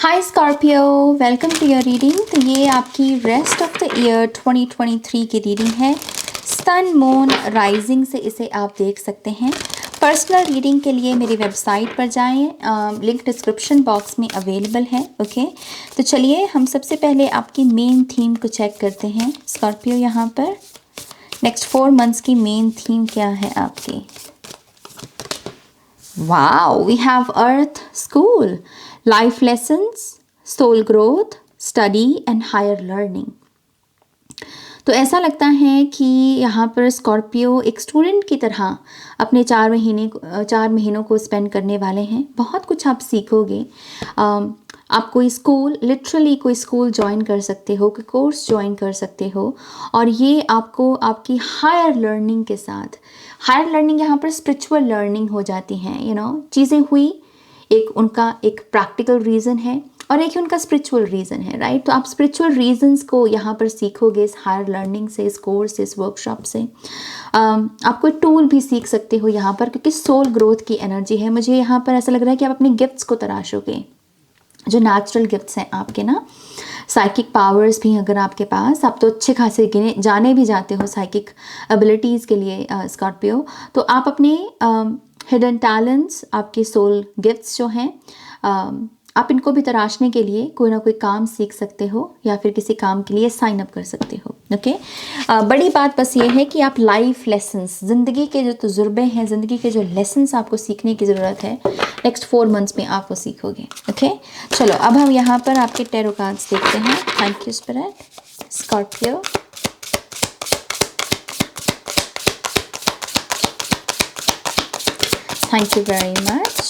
Hi Scorpio, welcome to your reading. तो ये आपकी रेस्ट ऑफ द ईयर 2023 की रीडिंग है। सन मून राइजिंग से इसे आप देख सकते हैं। पर्सनल रीडिंग के लिए मेरी वेबसाइट पर जाएं, लिंक डिस्क्रिप्शन बॉक्स में अवेलेबल है। ओके, तो चलिए हम सबसे पहले आपकी मेन थीम को चेक करते हैं। स्कॉर्पियो, यहाँ पर नेक्स्ट 4 मंथ्स की मेन थीम क्या है आपकी? Wow, we have Earth School, life lessons, soul growth, study and higher learning. तो ऐसा लगता है कि यहाँ पर स्कॉर्पियो एक स्टूडेंट की तरह अपने 4 महीनों को स्पेंड करने वाले हैं। बहुत कुछ आप सीखोगे। आप कोई स्कूल, लिटरली कोई स्कूल ज्वाइन कर सकते हो, कोई कोर्स ज्वाइन कर सकते हो, और ये आपको आपकी हायर लर्निंग के साथ, हायर लर्निंग यहाँ पर स्पिरिचुअल लर्निंग हो जाती हैं। चीज़ें हुई, एक उनका एक प्रैक्टिकल रीज़न है और एक ही उनका स्पिरिचुअल रीज़न है, राइट। तो आप स्पिरिचुअल रीजंस को यहाँ पर सीखोगे इस हायर लर्निंग से, इस कोर्स से, इस वर्कशॉप से। आप कोई टूल भी सीख सकते हो यहाँ पर, क्योंकि सोल ग्रोथ की एनर्जी है। मुझे यहाँ पर ऐसा लग रहा है कि आप अपने गिफ्ट्स को तराशोगे, जो नेचुरल गिफ्ट्स हैं आपके ना। साइकिक पावर्स भी अगर आपके पास, आप तो अच्छे खासे जाने भी जाते हो साइकिक एबिलिटीज़ के लिए स्कॉर्पियो। तो आप अपने हिडन टैलेंट्स, आपके सोल गिफ्ट्स जो हैं, आप इनको भी तराशने के लिए कोई ना कोई काम सीख सकते हो या फिर किसी काम के लिए साइन अप कर सकते हो। ओके, बड़ी बात बस ये है कि आप लाइफ लेसन्स, ज़िंदगी के जो तजुर्बे हैं, ज़िंदगी के जो लेसन्स आपको सीखने की ज़रूरत है, नेक्स्ट 4 मंथ्स में आप वो सीखोगे। ओके, चलो अब हम यहाँ पर आपके टैरो कार्ड्स देखते हैं। Thank you spirit. Scorpio, thank you very much.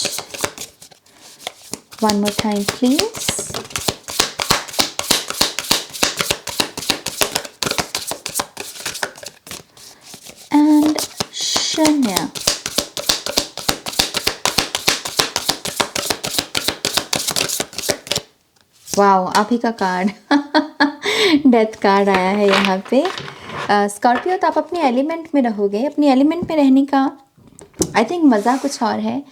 One more time, please. And Shania. Wow, आप ही का कार्ड डेथ कार्ड आया है यहाँ पे। स्कॉर्पियो, तो आप अपने एलिमेंट में रहोगे। अपने एलिमेंट में रहने का आई थिंक मज़ा कुछ और है,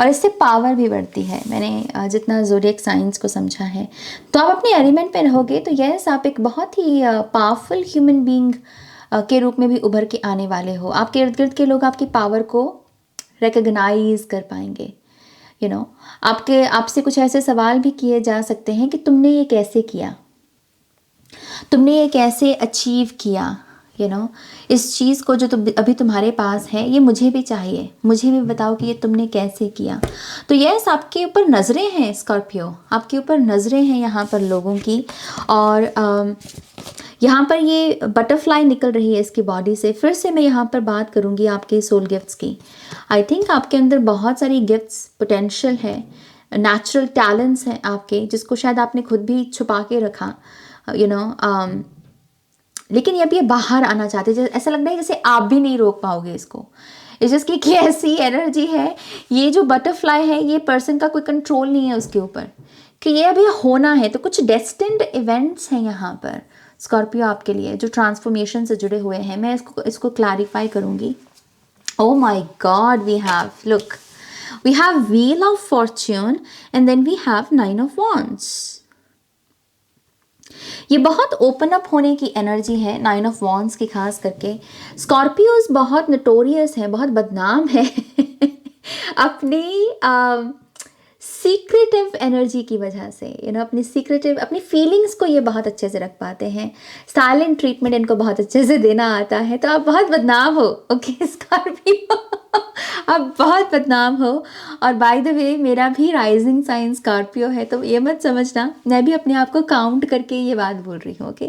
और इससे पावर भी बढ़ती है। मैंने जितना ज़ोडिएक साइंस को समझा है, तो आप अपने एलिमेंट पे रहोगे तो यस, आप एक बहुत ही पावरफुल ह्यूमन बीइंग के रूप में भी उभर के आने वाले हो। आपके इर्द गिर्द के लोग आपकी पावर को रिकग्नाइज कर पाएंगे। आपसे कुछ ऐसे सवाल भी किए जा सकते हैं कि तुमने ये कैसे किया, तुमने ये कैसे अचीव किया। इस चीज़ को जो अभी तुम्हारे पास है, ये मुझे भी चाहिए, मुझे भी बताओ कि ये तुमने कैसे किया। तो यस, आपके ऊपर नज़रें हैं स्कॉर्पियो, आपके ऊपर नज़रें हैं यहाँ पर लोगों की। और यहाँ पर ये बटरफ्लाई निकल रही है इसकी बॉडी से। फिर से मैं यहाँ पर बात करूँगी आपके सोल गिफ्ट्स की। आई थिंक आपके अंदर बहुत सारी गिफ्ट्स, पोटेंशियल है, नेचुरल टैलेंट्स हैं आपके, जिसको शायद आपने खुद भी छुपा के रखा। लेकिन अब ये बाहर आना चाहते हैं। ऐसा लग रहा है जैसे आप भी नहीं रोक पाओगे इसको। इस जिसकी कि ऐसी एनर्जी है, ये जो बटरफ्लाई है, ये पर्सन का कोई कंट्रोल नहीं है उसके ऊपर, कि ये अभी होना है। तो कुछ डेस्टिन्ड इवेंट्स हैं यहाँ पर स्कॉर्पियो आपके लिए, जो ट्रांसफॉर्मेशन से जुड़े हुए हैं। मैं इसको क्लैरिफाई करूँगी। Oh my god, we have wheel of fortune and then we have 9 of wands. ये बहुत ओपन अप होने की एनर्जी है 9 ऑफ वॉन्ड्स की, खास करके स्कॉर्पियोज बहुत नोटोरियस है, बहुत बदनाम है अपनी सीक्रेटिव एनर्जी की वजह से। अपनी फीलिंग्स को ये बहुत अच्छे से रख पाते हैं। साइलेंट ट्रीटमेंट इनको बहुत अच्छे से देना आता है। तो आप बहुत बदनाम हो, ओके स्कॉर्पियो आप बहुत बदनाम हो। और बाय द वे, मेरा भी राइजिंग साइन स्कॉर्पियो है, तो ये मत समझना मैं भी अपने आप को काउंट करके ये बात बोल रही हूँ। ओके,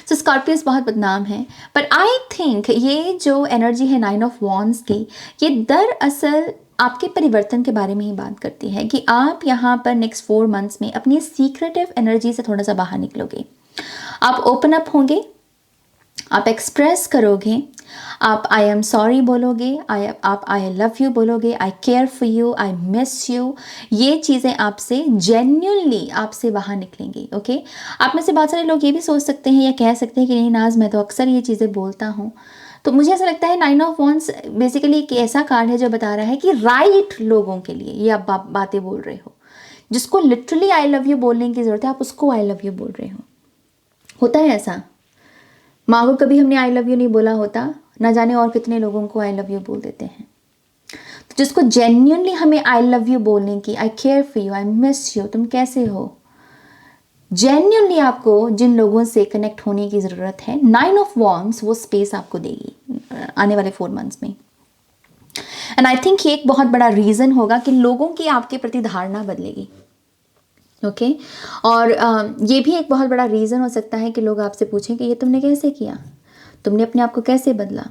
सो स्कॉर्पियस बहुत बदनाम है। पर आई थिंक ये जो एनर्जी है 9 ऑफ वॉन्ड्स की, ये दरअसल आपके परिवर्तन के बारे में ही बात करती है, कि आप यहाँ पर नेक्स्ट 4 मंथ्स में अपनी सीक्रेटिव एनर्जी से थोड़ा सा बाहर निकलोगे। आप ओपन अप होंगे, आप एक्सप्रेस करोगे, आप आई एम सॉरी बोलोगे, आप आई लव यू बोलोगे, I care for you, I miss you. ये चीज़ें आपसे जेन्युइनली आपसे बाहर निकलेंगी। ओके, आप में से बहुत सारे लोग ये भी सोच सकते हैं या कह सकते हैं कि नहीं नाज, मैं तो अक्सर ये चीज़ें बोलता हूँ। तो मुझे ऐसा लगता है 9 ऑफ वॉन्ड्स बेसिकली एक ऐसा कार्ड है जो बता रहा है कि राइट लोगों के लिए ये आप बातें बोल रहे हो, जिसको लिटरली आई लव यू बोलने की ज़रूरत है, आप उसको आई लव यू बोल रहे हो। होता है ऐसा, माँ को कभी हमने आई लव यू नहीं बोला होता, ना जाने और कितने लोगों को आई लव यू बोल देते हैं। तो जिसको जेन्युइनली हमें आई लव यू बोलने की, I care for you, I miss you, तुम कैसे हो, जेन्युइनली आपको जिन लोगों से कनेक्ट होने की ज़रूरत है, 9 ऑफ वॉन्ड्स वो स्पेस आपको देगी आने वाले 4 मंथ्स में। एंड आई थिंक ये एक बहुत बड़ा रीज़न होगा कि लोगों की आपके प्रति धारणा बदलेगी। ओके और ये भी एक बहुत बड़ा रीज़न हो सकता है कि लोग आपसे पूछें कि ये तुमने कैसे किया, तुमने अपने आप को कैसे बदला।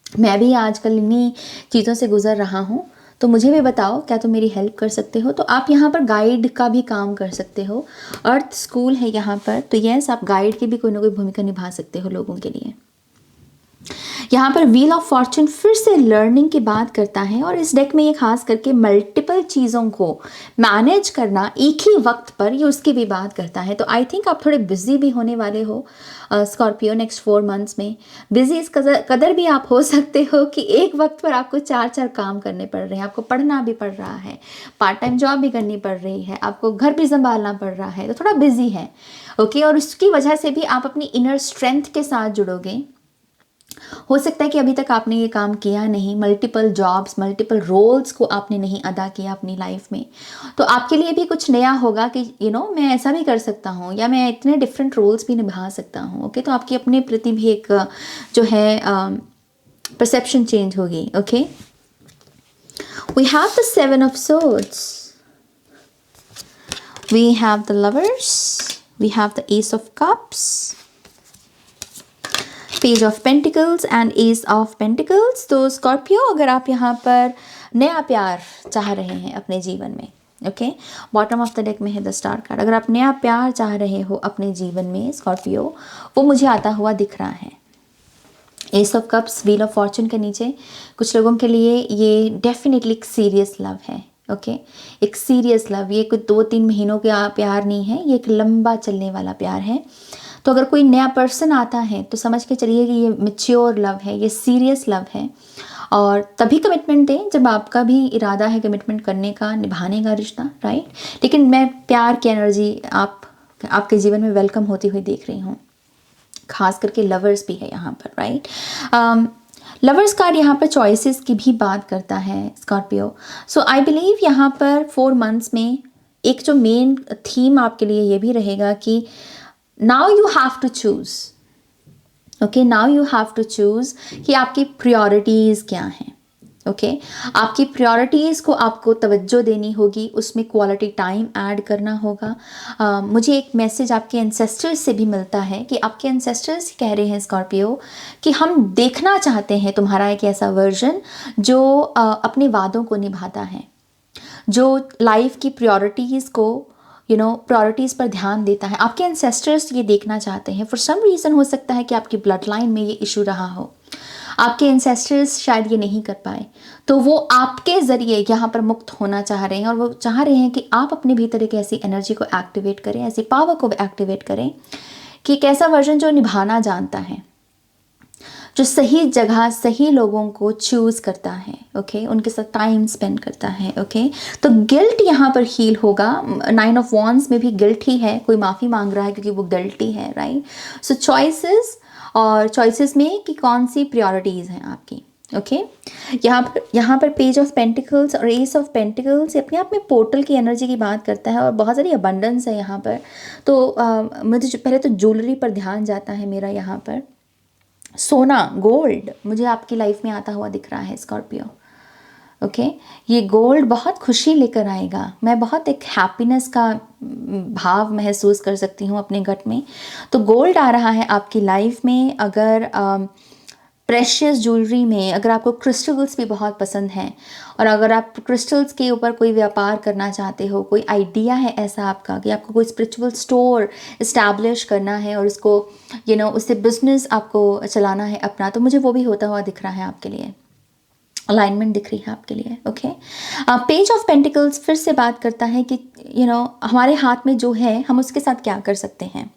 मैं भी आजकल इन्हीं चीज़ों से गुज़र रहा हूँ, तो मुझे भी बताओ, क्या तुम मेरी हेल्प कर सकते हो। तो आप यहाँ पर गाइड का भी काम कर सकते हो। अर्थ स्कूल है यहाँ पर, तो यस, आप गाइड की भी कोई ना कोई भूमिका निभा सकते हो लोगों के लिए। यहाँ पर व्हील ऑफ फॉर्चून फिर से लर्निंग की बात करता है, और इस डेक में ये खास करके मल्टीपल चीज़ों को मैनेज करना एक ही वक्त पर, ये उसकी भी बात करता है। तो आई थिंक आप थोड़े बिजी भी होने वाले हो स्कॉर्पियो नेक्स्ट 4 मंथ्स में। बिजी इस कदर भी आप हो सकते हो कि एक वक्त पर आपको 4 काम करने पड़ रहे हैं। आपको पढ़ना भी पड़ रहा है, पार्ट टाइम जॉब भी करनी पड़ रही है, आपको घर भी संभालना पड़ रहा है, तो थोड़ा बिजी है। ओके और उसकी वजह से भी आप अपनी इनर स्ट्रेंथ के साथ जुड़ोगे। हो सकता है कि अभी तक आपने ये काम किया नहीं, मल्टीपल जॉब्स, मल्टीपल रोल्स को आपने नहीं अदा किया अपनी लाइफ में, तो आपके लिए भी कुछ नया होगा कि मैं ऐसा भी कर सकता हूँ, या मैं इतने डिफरेंट रोल्स भी निभा सकता हूँ। ओके तो आपकी अपने प्रति भी एक जो है परसेप्शन चेंज होगी। Okay we have the 7 of swords, we have the lovers, we have the ace of cups, page of pentacles and ace of pentacles. तो स्कॉर्पियो, अगर आप यहाँ पर नया प्यार चाह रहे हैं अपने जीवन में, okay bottom of the deck में है द स्टार कार्ड। अगर आप नया प्यार चाह रहे हो अपने जीवन में स्कॉर्पियो, वो मुझे आता हुआ दिख रहा है। S of cups, wheel of Fortune के नीचे कुछ लोगों के लिए ये डेफिनेटली एक सीरियस लव है। ओके एक सीरियस लव, ये कोई 2-3 महीनों का प्यार नहीं है, ये एक लंबा चलने वाला प्यार है। तो अगर कोई नया पर्सन आता है तो समझ के चलिए कि ये मैच्योर लव है, ये सीरियस लव है, और तभी कमिटमेंट दें जब आपका भी इरादा है कमिटमेंट करने का, निभाने का रिश्ता, राइट। लेकिन मैं प्यार की एनर्जी आपके जीवन में वेलकम होती हुई देख रही हूँ, खास करके लवर्स भी है यहाँ पर, राइट। लवर्स कार्ड यहाँ पर चॉइसेस की भी बात करता है स्कॉर्पियो। सो आई बिलीव यहाँ पर 4 मंथ्स में एक जो मेन थीम आपके लिए ये भी रहेगा कि now you have to choose. Okay now you have to choose कि आपकी प्रायोरिटीज़ क्या हैं। ओके आपकी प्रायोरिटीज़ को आपको तवज्जो देनी होगी, उसमें क्वालिटी टाइम ऐड करना होगा। मुझे एक मैसेज आपके एंसेस्टर्स से भी मिलता है कि आपके एंसेस्टर्स कह रहे हैं स्कॉर्पियो कि हम देखना चाहते हैं तुम्हारा एक ऐसा वर्जन जो अपने वादों को निभाता है, जो लाइफ की प्रायोरिटीज़ को प्रायोरिटीज़ पर ध्यान देता है। आपके एंसेस्टर्स ये देखना चाहते हैं। फॉर सम रीज़न हो सकता है कि आपकी ब्लड लाइन में ये इशू रहा हो, आपके एंसेस्टर्स शायद ये नहीं कर पाए, तो वो आपके ज़रिए यहाँ पर मुक्त होना चाह रहे हैं, और वो चाह रहे हैं कि आप अपने भीतर एक ऐसी एनर्जी को एक्टिवेट करें, ऐसी पावर को एक्टिवेट करें कि एक ऐसा वर्जन जो निभाना जानता है, जो सही जगह सही लोगों को चूज़ करता है, ओके उनके साथ टाइम स्पेंड करता है। ओके तो गिल्ट यहाँ पर हील होगा। 9 ऑफ वॉन्ड्स में भी गिल्ट ही है, कोई माफ़ी मांग रहा है क्योंकि वो गिल्टी है, राइट। सो चॉइसेस, और चॉइसेस में कि कौन सी प्रायोरिटीज़ हैं आपकी। ओके यहाँ पर पेज ऑफ पेंटिकल्स और एस ऑफ पेंटिकल्स अपने आप में पोर्टल की एनर्जी की बात करता है, और बहुत सारी अबंडेंस है यहाँ पर। तो मुझे पहले तो ज्वेलरी पर ध्यान जाता है मेरा। यहाँ पर सोना, गोल्ड मुझे आपकी लाइफ में आता हुआ दिख रहा है स्कॉर्पियो। ओके ये गोल्ड बहुत खुशी लेकर आएगा। मैं बहुत एक हैप्पीनेस का भाव महसूस कर सकती हूँ अपने गट में। तो गोल्ड आ रहा है आपकी लाइफ में। अगर प्रेशियस ज्वेलरी में, अगर आपको क्रिस्टल्स भी बहुत पसंद हैं, और अगर आप क्रिस्टल्स के ऊपर कोई व्यापार करना चाहते हो, कोई आइडिया है ऐसा आपका कि आपको कोई स्पिरिचुअल स्टोर इस्टेब्लिश करना है और उसको उससे बिजनेस आपको चलाना है अपना, तो मुझे वो भी होता हुआ दिख रहा है आपके लिए। अलाइनमेंट दिख रही है आपके लिए। ओके पेज ऑफ पेंटिकल्स फिर से बात करता है कि हमारे हाथ में जो है हम उसके साथ क्या कर सकते हैं।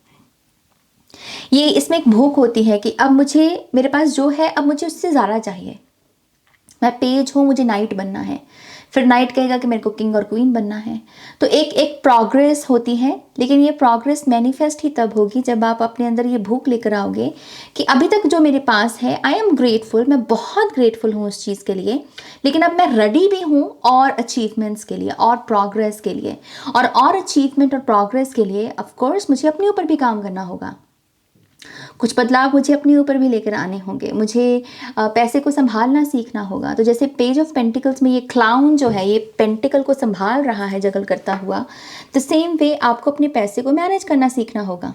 ये इसमें एक भूख होती है कि अब मेरे पास जो है अब मुझे उससे ज़्यादा चाहिए। मैं पेज हूँ, मुझे नाइट बनना है, फिर नाइट कहेगा कि मेरे को किंग और क्वीन बनना है। तो एक एक प्रोग्रेस होती है, लेकिन ये प्रोग्रेस मैनिफेस्ट ही तब होगी जब आप अपने अंदर ये भूख लेकर आओगे कि अभी तक जो मेरे पास है, आई एम ग्रेटफुल, मैं बहुत ग्रेटफुल हूँ उस चीज़ के लिए, लेकिन अब मैं रेडी भी हूँ और अचीवमेंट्स के लिए और प्रोग्रेस के लिए। और अचीवमेंट और प्रोग्रेस के लिए ऑफकोर्स मुझे अपने ऊपर भी काम करना होगा, कुछ बदलाव मुझे अपने ऊपर भी लेकर आने होंगे, मुझे पैसे को संभालना सीखना होगा। तो जैसे पेज ऑफ पेंटिकल्स में ये क्लाउन जो है, ये पेंटिकल को संभाल रहा है जगल करता हुआ, द सेम वे आपको अपने पैसे को मैनेज करना सीखना होगा।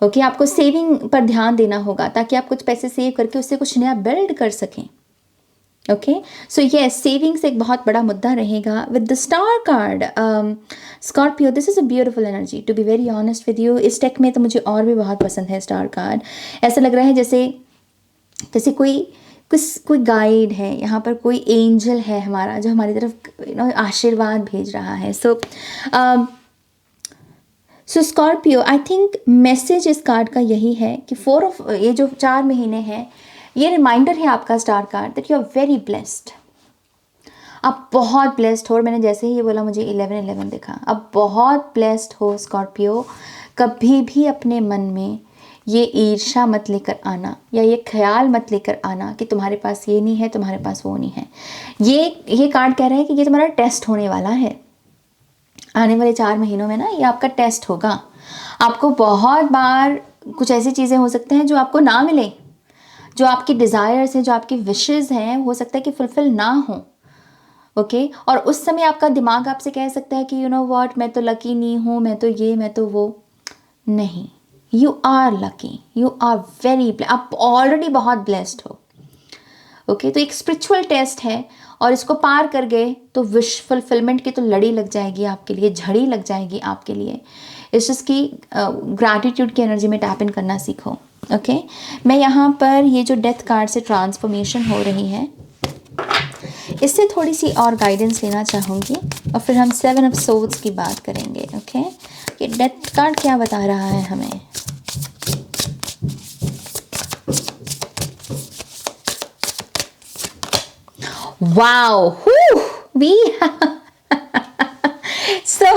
ओके, आपको सेविंग पर ध्यान देना होगा ताकि आप कुछ पैसे सेव करके उससे कुछ नया बिल्ड कर सकें। ओके, सो यस, सेविंग्स एक बहुत बड़ा मुद्दा रहेगा with the star card. Scorpio, this is a beautiful energy, to be very honest with you. इस टेक में तो मुझे और भी बहुत पसंद है स्टार कार्ड। ऐसा लग रहा है जैसे जैसे कोई गाइड है यहाँ पर, कोई एंजल है हमारा जो हमारी तरफ आशीर्वाद भेज रहा है। सो स्कॉर्पियो, आई थिंक मैसेज इस कार्ड का यही है कि ये जो 4 महीने हैं, ये रिमाइंडर है आपका star card that you are very blessed. आप बहुत ब्लेस्ड हो, और मैंने जैसे ही ये बोला मुझे 11-11 दिखा। आप बहुत ब्लेस्ड हो स्कॉर्पियो। कभी भी अपने मन में ये ईर्ष्या मत लेकर आना, या ये ख्याल मत लेकर आना कि तुम्हारे पास ये नहीं है, तुम्हारे पास वो नहीं है। ये कार्ड कह रहा है कि ये तुम्हारा टेस्ट होने वाला है आने वाले 4 महीनों में ना, ये आपका टेस्ट होगा। आपको बहुत बार कुछ ऐसी चीज़ें हो सकते हैं जो आपको ना मिले, जो आपकी डिज़ायर्स हैं, जो आपकी विशेज़ हैं, हो सकता है कि फुलफ़िल ना हो। ओके, और उस समय आपका दिमाग आपसे कह सकता है कि यू नो व्हाट, मैं तो लकी नहीं हूँ, मैं तो ये, मैं तो वो। नहीं, you are lucky, you are very, आप ऑलरेडी बहुत ब्लेस्ड हो। ओके, तो एक स्पिरिचुअल टेस्ट है, और इसको पार कर गए तो विश फुलफिलमेंट की तो लड़ी लग जाएगी आपके लिए, झड़ी लग जाएगी आपके लिए। इस चीज़ की ग्रैटिट्यूड की एनर्जी में टैप इन करना सीखो। ओके, मैं यहाँ पर ये जो डेथ कार्ड से ट्रांसफॉर्मेशन हो रही है, इससे थोड़ी सी और गाइडेंस लेना चाहूँगी, और फिर हम 7 ऑफ सोल्स की बात करेंगे। ओके, ये डेथ कार्ड क्या बता रहा है हमें? Wow, we so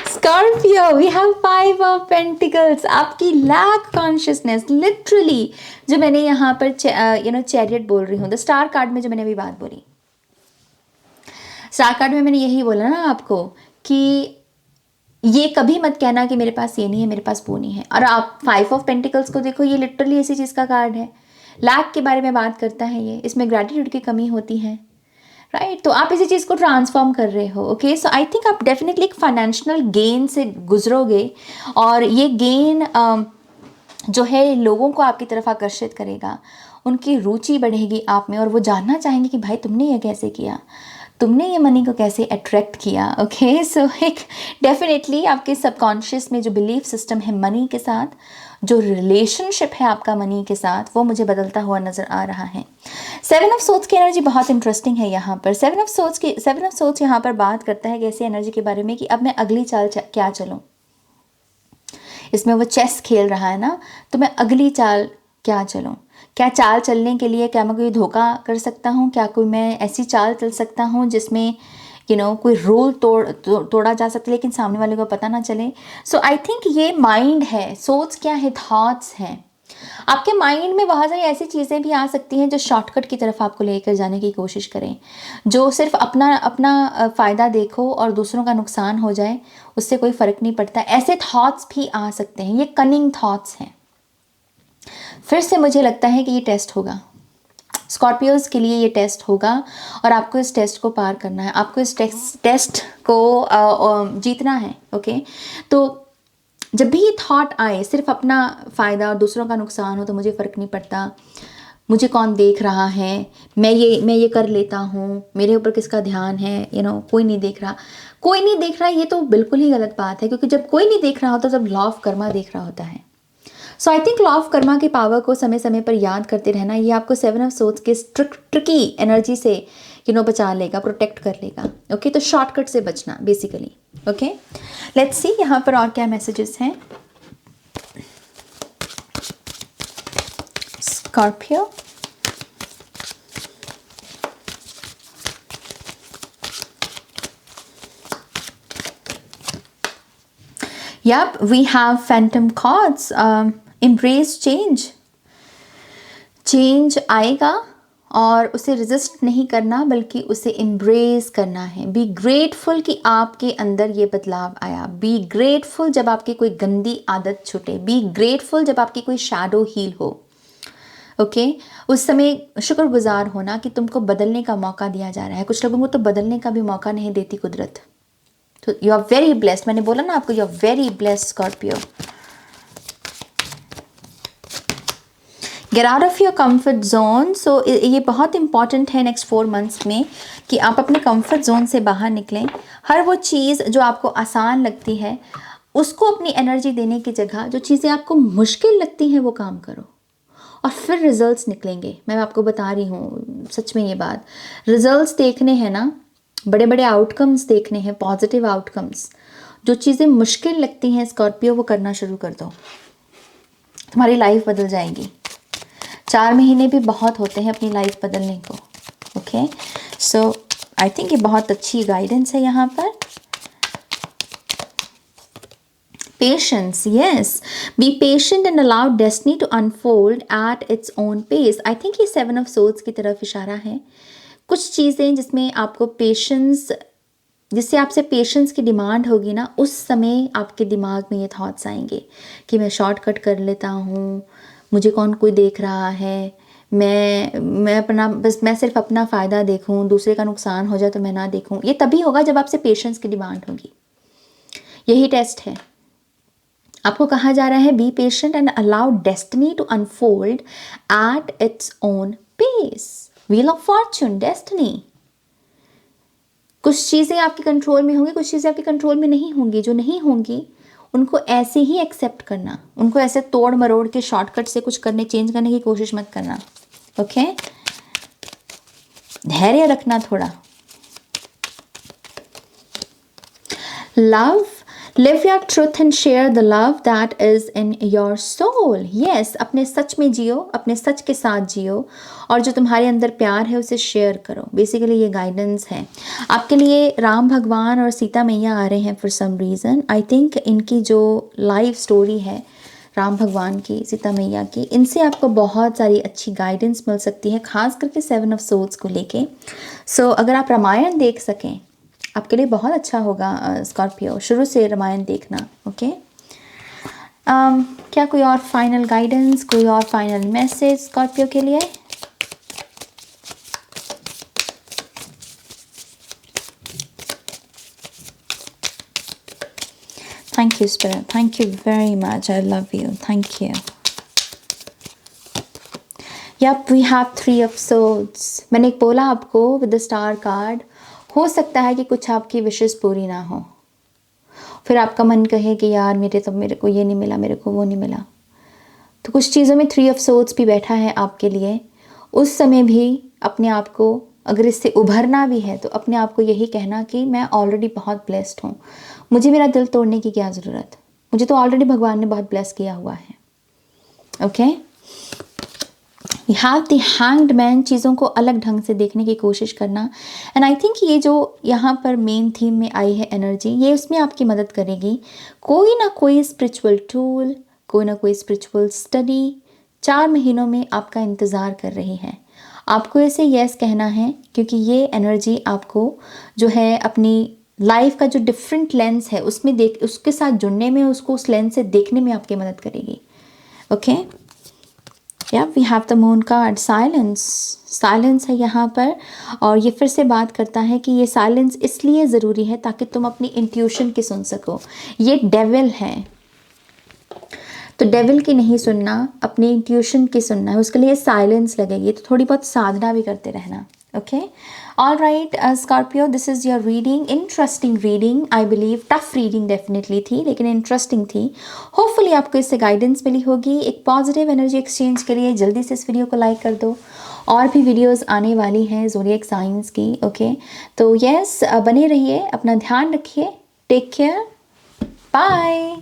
Scorpio, we have 5 of Pentacles। आपकी लैक कॉन्शियसनेस, लिटरली जो मैंने यहाँ पर चैरियट बोल रही हूँ, द स्टार कार्ड में जो मैंने अभी बात बोली, स्टार कार्ड में मैंने यही बोला ना आपको कि ये कभी मत कहना कि मेरे पास ये नहीं है, मेरे पास वो नहीं है। और आप 5 ऑफ पेंटिकल्स को देखो, ये लिटरली ऐसी चीज़ का कार्ड है, लैक के बारे में बात करता है ये, इसमें ग्रैटिट्यूड की कमी होती है, राइट। तो आप इसी चीज़ को ट्रांसफॉर्म कर रहे हो। ओके, सो आई थिंक आप डेफिनेटली एक फाइनेंशियल गेन से गुजरोगे, और ये गेन जो है लोगों को आपकी तरफ आकर्षित करेगा, उनकी रुचि बढ़ेगी आप में, और वो जानना चाहेंगे कि भाई तुमने ये कैसे किया, तुमने ये मनी को कैसे अट्रैक्ट किया। ओके, सो एक डेफिनेटली आपके सबकॉन्शियस में जो बिलीफ सिस्टम है मनी के साथ, जो रिलेशनशिप है आपका मनी के साथ, वो मुझे बदलता हुआ नज़र आ रहा है। 7 ऑफ सोर्ट्स की एनर्जी बहुत इंटरेस्टिंग है यहाँ पर। 7 ऑफ सोर्ट्स यहाँ पर बात करता है ऐसी एनर्जी के बारे में कि अब मैं अगली चाल क्या चलूँ। इसमें वो चेस खेल रहा है ना, तो मैं अगली चाल क्या चलूँ, क्या चाल चलने के लिए क्या मैं कोई धोखा कर सकता हूँ, क्या कोई मैं ऐसी चाल चल सकता हूँ जिसमें कोई रूल तोड़ा जा सकता है लेकिन सामने वाले को पता ना चले। सो आई थिंक ये माइंड है, सोच क्या है, थॉट्स हैं आपके माइंड में। बहुत सारी ऐसी चीज़ें भी आ सकती हैं जो शॉर्टकट की तरफ आपको लेकर जाने की कोशिश करें, जो सिर्फ अपना फ़ायदा देखो और दूसरों का नुकसान हो जाए, उससे कोई फ़र्क नहीं पड़ता। ऐसे थॉट्स भी आ सकते हैं, ये कनिंग थॉट्स हैं। फिर से मुझे लगता है कि ये टेस्ट होगा, स्कॉर्पियोज के लिए ये टेस्ट होगा, और आपको इस टेस्ट को पार करना है, आपको इस टेस्ट को जीतना है। ओके, तो जब भी ये थॉट आए सिर्फ अपना फ़ायदा और दूसरों का नुकसान हो तो मुझे फ़र्क नहीं पड़ता, मुझे कौन देख रहा है, मैं ये कर लेता हूँ, मेरे ऊपर किसका ध्यान है, कोई नहीं देख रहा, ये तो बिल्कुल ही गलत बात है, क्योंकि जब कोई नहीं देख रहा होता तब लॉ ऑफ कर्मा देख रहा होता है। So I think law of karma के पावर को समय समय पर याद करते रहना, ये आपको 7 ऑफ सोर्ट्स के ट्रिकी एनर्जी से बचा लेगा, प्रोटेक्ट कर लेगा। ओके, तो शॉर्टकट से बचना बेसिकली। ओके, लेट्स सी यहाँ पर और क्या मैसेजेस हैं। Scorpio, Yup, we have phantom thoughts. Embrace change. Change आएगा और उसे रेजिस्ट नहीं करना बल्कि उसे एम्ब्रेस करना है. बी ग्रेटफुल कि आपके अंदर ये बदलाव आया. बी ग्रेटफुल जब आपकी कोई गंदी आदत छूटे. बी ग्रेटफुल जब आपकी कोई शैडो हील हो. ओके उस समय शुक्रगुजार होना कि तुमको बदलने का मौका दिया जा रहा है. कुछ लोगों को तो बदलने का भी मौका नहीं देती कुदरत. तो यू आर वेरी ब्लेस्ड. मैंने बोला ना आपको, you are very blessed Scorpio. Get out of your comfort zone. So ये बहुत इंपॉर्टेंट है नेक्स्ट 4 मंथ्स में कि आप अपने कंफर्ट जोन से बाहर निकलें. हर वो चीज़ जो आपको आसान लगती है उसको अपनी एनर्जी देने की जगह जो चीज़ें आपको मुश्किल लगती हैं वो काम करो और फिर रिजल्ट्स निकलेंगे. मैं आपको बता रही हूँ सच में ये बात. रिजल्ट्स देखने हैं ना, बड़े बड़े आउटकम्स देखने हैं, पॉजिटिव आउटकम्स. जो चीज़ें मुश्किल लगती हैं स्कॉर्पियो वो करना शुरू कर दो, तुम्हारी लाइफ बदल जाएगी. 4 महीने भी बहुत होते हैं अपनी लाइफ बदलने को. ओके सो आई थिंक ये बहुत अच्छी गाइडेंस है यहाँ पर. Patience, yes. Be patient and allow destiny to unfold at its own pace. I think ये 7 of Swords की तरफ इशारा है. कुछ चीज़ें जिसमें आपको पेशेंस, जिससे आपसे पेशेंस की डिमांड होगी ना, उस समय आपके दिमाग में ये थॉट्स आएंगे कि मैं शॉर्टकट कर लेता हूँ, मुझे कौन कोई देख रहा है, मैं अपना बस मैं सिर्फ अपना फ़ायदा देखूँ, दूसरे का नुकसान हो जाए तो मैं ना देखूँ. ये तभी होगा जब आपसे पेशेंस की डिमांड होगी. यही टेस्ट है. आपको कहा जा रहा है be patient and allow destiny to unfold at its own pace. Wheel of fortune, destiny. कुछ चीज़ें आपके कंट्रोल में होंगी, कुछ चीज़ें आपके कंट्रोल में नहीं होंगी. जो नहीं होंगी उनको ऐसे ही एक्सेप्ट करना, उनको ऐसे तोड़ मरोड़ के शॉर्टकट से कुछ करने, चेंज करने की कोशिश मत करना. ओके धैर्य रखना थोड़ा. Love, live your truth and share the love that is in your soul. Yes, अपने सच में जियो, अपने सच के साथ जियो और जो तुम्हारे अंदर प्यार है उसे शेयर करो. बेसिकली ये गाइडेंस है आपके लिए. राम भगवान और सीता मैया आ रहे हैं for some reason. I think इनकी जो लाइफ स्टोरी है राम भगवान की, सीता मैया की, इनसे आपको बहुत सारी अच्छी गाइडेंस मिल सकती है, खास करके 7 ऑफ सोर्ड्स को लेके. सो अगर आप रामायण देख सकें आपके लिए बहुत अच्छा होगा स्कॉर्पियो. शुरू से रामायण देखना. ओके क्या कोई और फाइनल गाइडेंस, कोई और फाइनल मैसेज स्कॉर्पियो के लिए? Thank you spirit, thank you very much. I love you. Thank you. Yup we have 3 of swords. मैंने एक बोला आपको विद द स्टार कार्ड, हो सकता है कि कुछ आपकी विशेष पूरी ना हो. फिर आपका मन कहे कि यार मेरे को ये नहीं मिला, मेरे को वो नहीं मिला. तो कुछ चीज़ों में 3 ऑफ सोर्ड्स भी बैठा है आपके लिए. उस समय भी अपने आप को, अगर इससे उभरना भी है तो अपने आप को यही कहना कि मैं ऑलरेडी बहुत ब्लेस्ड हूँ, मुझे मेरा दिल तोड़ने की क्या ज़रूरत, मुझे तो ऑलरेडी भगवान ने बहुत ब्लेस किया हुआ है. Okay we have the hanged man. चीज़ों को अलग ढंग से देखने की कोशिश करना. एंड आई थिंक ये जो यहाँ पर मेन थीम में आई है एनर्जी, ये उसमें आपकी मदद करेगी. कोई ना कोई स्पिरिचुअल टूल, कोई ना कोई स्पिरिचुअल स्टडी 4 महीनों में आपका इंतज़ार कर रही है. आपको इसे यस कहना है क्योंकि ये एनर्जी आपको जो है अपनी लाइफ का जो डिफरेंट लेंस है उसमें उसके साथ जुड़ने में, उसको उस लेंस से देखने में आपकी मदद करेगी. ओके या we have the moon card. Silence, silence है यहाँ पर और ये फिर से बात करता है कि ये साइलेंस इसलिए ज़रूरी है ताकि तुम अपनी इंट्यूशन की सुन सको. ये डेविल है तो डेविल की नहीं सुनना, अपनी इंट्यूशन की सुनना है. उसके लिए साइलेंस लगेगी तो थोड़ी बहुत साधना भी करते रहना. Okay all right Scorpio, this is your reading. Interesting reading, I believe tough reading definitely थी लेकिन इंटरेस्टिंग थी. होपफुली आपको इससे गाइडेंस मिली होगी. एक पॉजिटिव एनर्जी एक्सचेंज के लिए जल्दी से इस वीडियो को लाइक कर दो. और भी वीडियोस आने वाली हैं ज़ोडिएक साइंस की. ओके तो यस बने रहिए, अपना ध्यान रखिए. Take care, bye.